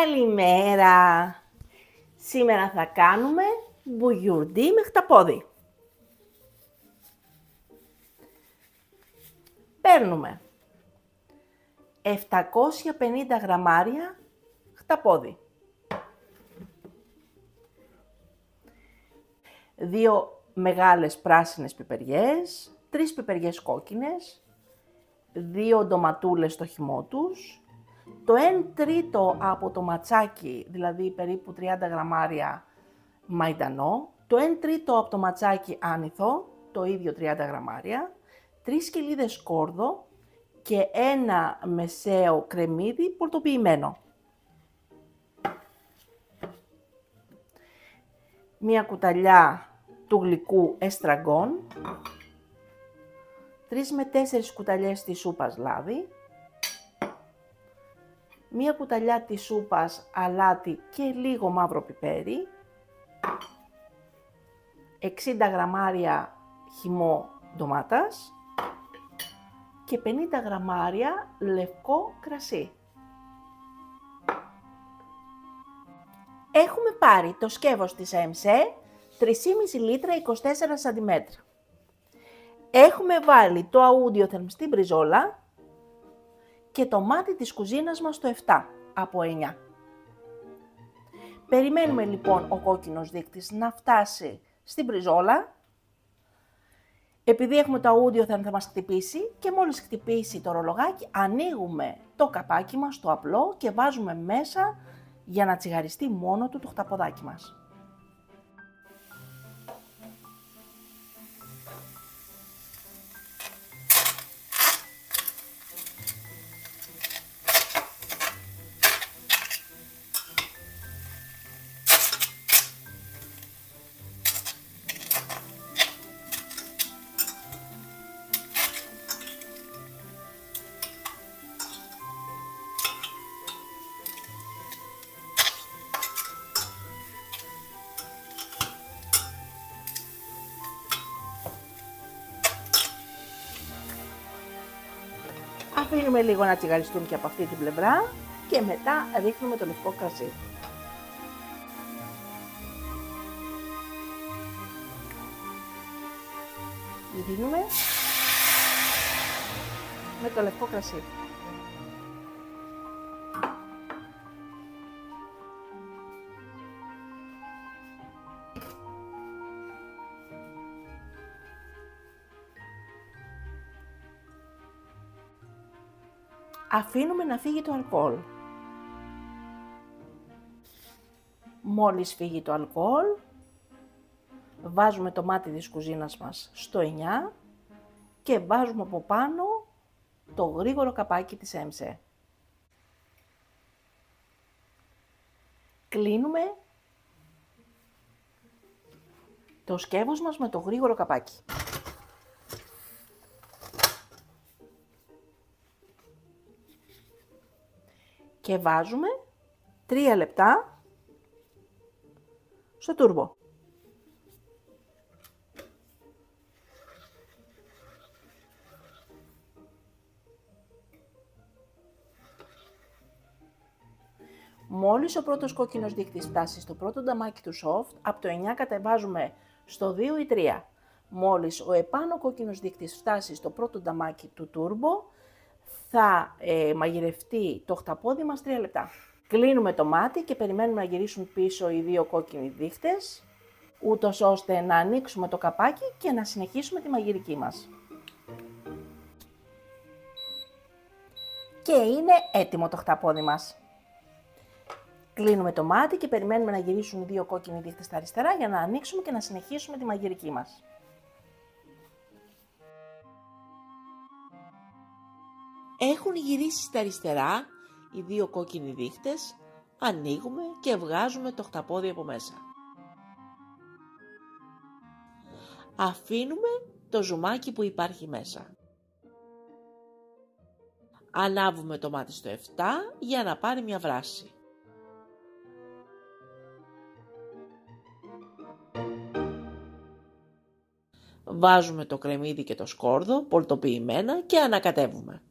Καλημέρα! Σήμερα θα κάνουμε μπουγιουρντί με χταπόδι. Παίρνουμε 750 γραμμάρια χταπόδι, 2 μεγάλες πράσινες πιπεριές, 3 πιπεριές κόκκινες, 2 ντοματούλες στο χυμό τους, το 1 τρίτο από το ματσάκι, δηλαδή περίπου 30 γραμμάρια μαϊντανό, το 1 τρίτο από το ματσάκι άνηθο, το ίδιο 30 γραμμάρια, 3 σκελίδες σκόρδο και ένα μεσαίο κρεμμύδι πορτοποιημένο. Μία κουταλιά του γλυκού εστραγκόν, 3 με 4 κουταλιές της σούπας λάδι, μία κουταλιά της σούπας αλάτι και λίγο μαύρο πιπέρι, 60 γραμμάρια χυμό ντομάτας και 50 γραμμάρια λευκό κρασί. Έχουμε πάρει το σκεύος της ΕΜΣΕ 3,5 λίτρα 24 σαντιμέτρα. Έχουμε βάλει το αούντιο θερμιστή μπριζόλα και το μάτι της κουζίνας μας στο 7 από 9. Περιμένουμε λοιπόν ο κόκκινος δείκτης να φτάσει στην μπριζόλα. Επειδή έχουμε το αούντιο θα μας χτυπήσει και μόλις χτυπήσει το ρολογάκι ανοίγουμε το καπάκι μας, το απλό, και βάζουμε μέσα για να τσιγαριστεί μόνο του το χταποδάκι μας. Αφήνουμε λίγο να τσιγαριστούν και από αυτή την πλευρά και μετά ρίχνουμε το λευκό κρασί. Δίνουμε με το λευκό κρασί. Αφήνουμε να φύγει το αλκοόλ. Μόλις φύγει το αλκοόλ, βάζουμε το μάτι της κουζίνας μας στο 9 και βάζουμε από πάνω το γρήγορο καπάκι της ΕΜΣΕ. Κλείνουμε το σκεύος μας με το γρήγορο καπάκι. Και βάζουμε 3 λεπτά στο τούρμπο. Μόλις ο πρώτος κόκκινος δείκτης φτάσει στο πρώτο νταμάκι του soft, από το 9 κατεβάζουμε στο 2 ή 3. Μόλις ο επάνω κόκκινος δείκτης φτάσει στο πρώτο νταμάκι του τούρμπο, θα μαγειρευτεί το χταπόδι μας 3 λεπτά. Κλείνουμε το μάτι και περιμένουμε να γυρίσουν πίσω οι 2 κόκκινοι δείχτες, ούτως ώστε να ανοίξουμε το καπάκι και να συνεχίσουμε τη μαγειρική μας. Και είναι έτοιμο το χταπόδι μας. Κλείνουμε το μάτι και περιμένουμε να γυρίσουν οι 2 κόκκινοι δείχτες στα αριστερά για να ανοίξουμε και να συνεχίσουμε τη μαγειρική μας. Έχουν γυρίσει στα αριστερά οι 2 κόκκινοι δείχτες, ανοίγουμε και βγάζουμε το χταπόδι από μέσα. Αφήνουμε το ζουμάκι που υπάρχει μέσα. Ανάβουμε το μάτι στο 7 για να πάρει μια βράση. Βάζουμε το κρεμμύδι και το σκόρδο πολτοποιημένα και ανακατεύουμε.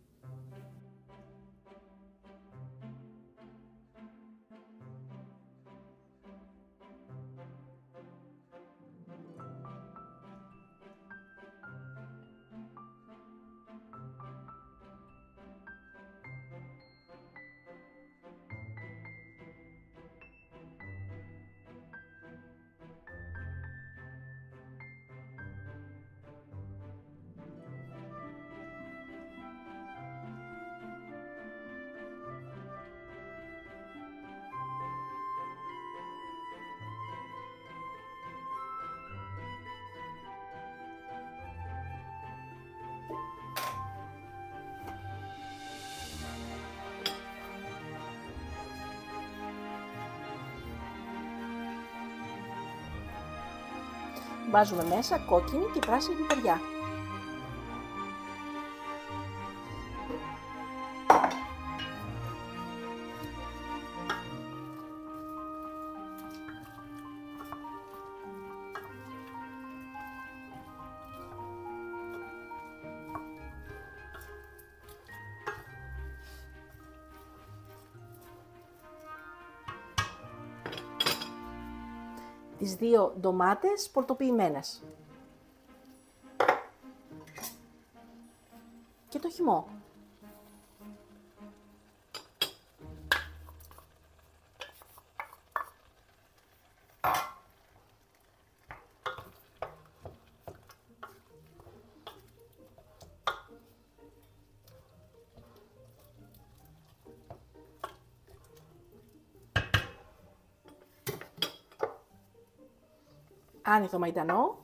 βάζουμε μέσα κόκκινη και πράσινη πιπεριά. Τις 2 ντομάτες πορτοποιημένες και το χυμό. Άνηθο μαϊντανό.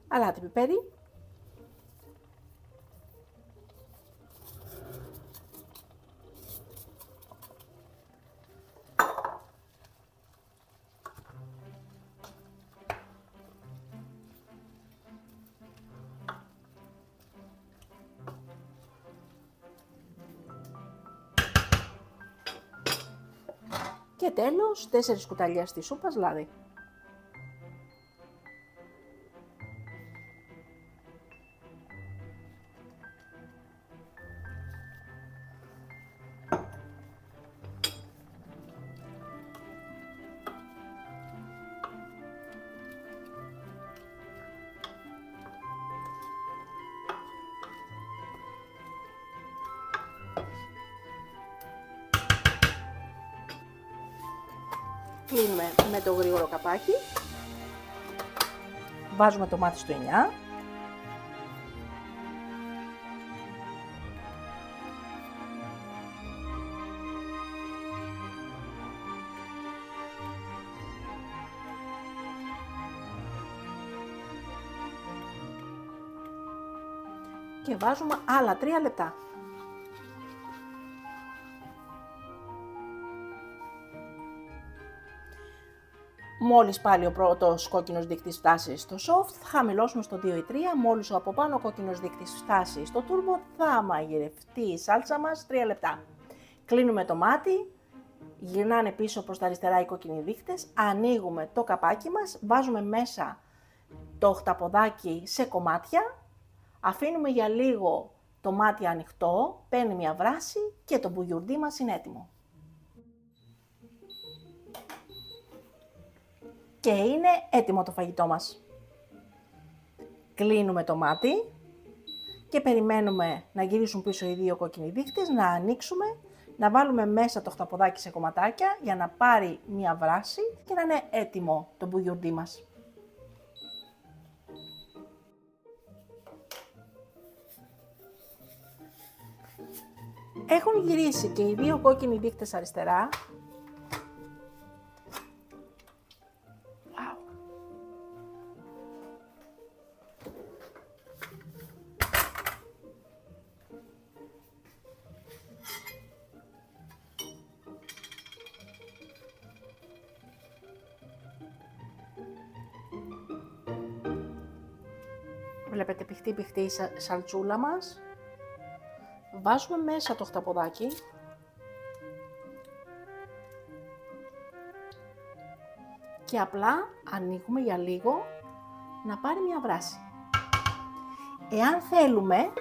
Αλάτι πιπέρι. Και τέλος, 4 κουταλιές της σούπας λάδι. Κλείνουμε με το γρήγορο καπάκι, βάζουμε το μάτι στο 9, και βάζουμε άλλα 3 λεπτά. Μόλις πάλι ο πρώτος κόκκινος δείκτης φτάσει στο soft, θα χαμηλώσουμε στο 2 ή 3. Μόλις ο από πάνω κόκκινος δείκτης φτάσει στο turbo, θα μαγειρευτεί η σάλτσα μας 3 λεπτά. Κλείνουμε το μάτι, γυρνάνε πίσω προς τα αριστερά οι κόκκινοι δείκτες, ανοίγουμε το καπάκι μας, βάζουμε μέσα το χταποδάκι σε κομμάτια, αφήνουμε για λίγο το μάτι ανοιχτό, παίρνει μια βράση και το μπουγιουρντί μας είναι έτοιμο. Και είναι έτοιμο το φαγητό μας. Κλείνουμε το μάτι και περιμένουμε να γυρίσουν πίσω οι 2 κόκκινοι δείκτες, να ανοίξουμε, να βάλουμε μέσα το χταποδάκι σε κομματάκια για να πάρει μια βράση και να είναι έτοιμο το μπουγιουρντί μας. Έχουν γυρίσει και οι 2 κόκκινοι δείκτες αριστερά. Βλέπετε πηχτή η σαλτσούλα μας. Βάζουμε μέσα το χταποδάκι. Και απλά ανοίγουμε για λίγο να πάρει μια βράση. Εάν θέλουμε,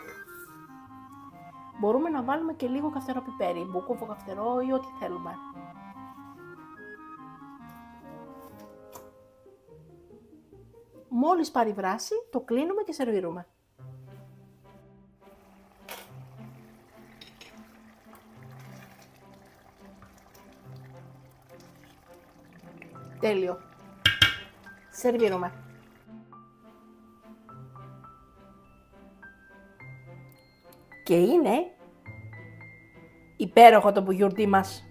μπορούμε να βάλουμε και λίγο καυτερό πιπέρι, μπούκοβο καυτερό ή ό,τι θέλουμε. Μόλις πάρει βράση, το κλείνουμε και σερβίρουμε. Τέλειο. Σερβίρουμε. Και είναι Υπέροχο το μπουγιουρτί μας.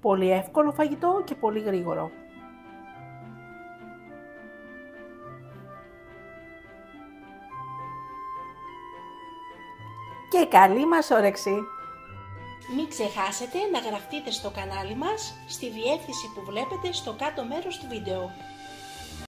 Πολύ εύκολο φαγητό και πολύ γρήγορο. Και καλή μας όρεξη! Μην ξεχάσετε να γραφτείτε στο κανάλι μας στη διεύθυνση που βλέπετε στο κάτω μέρος του βίντεο.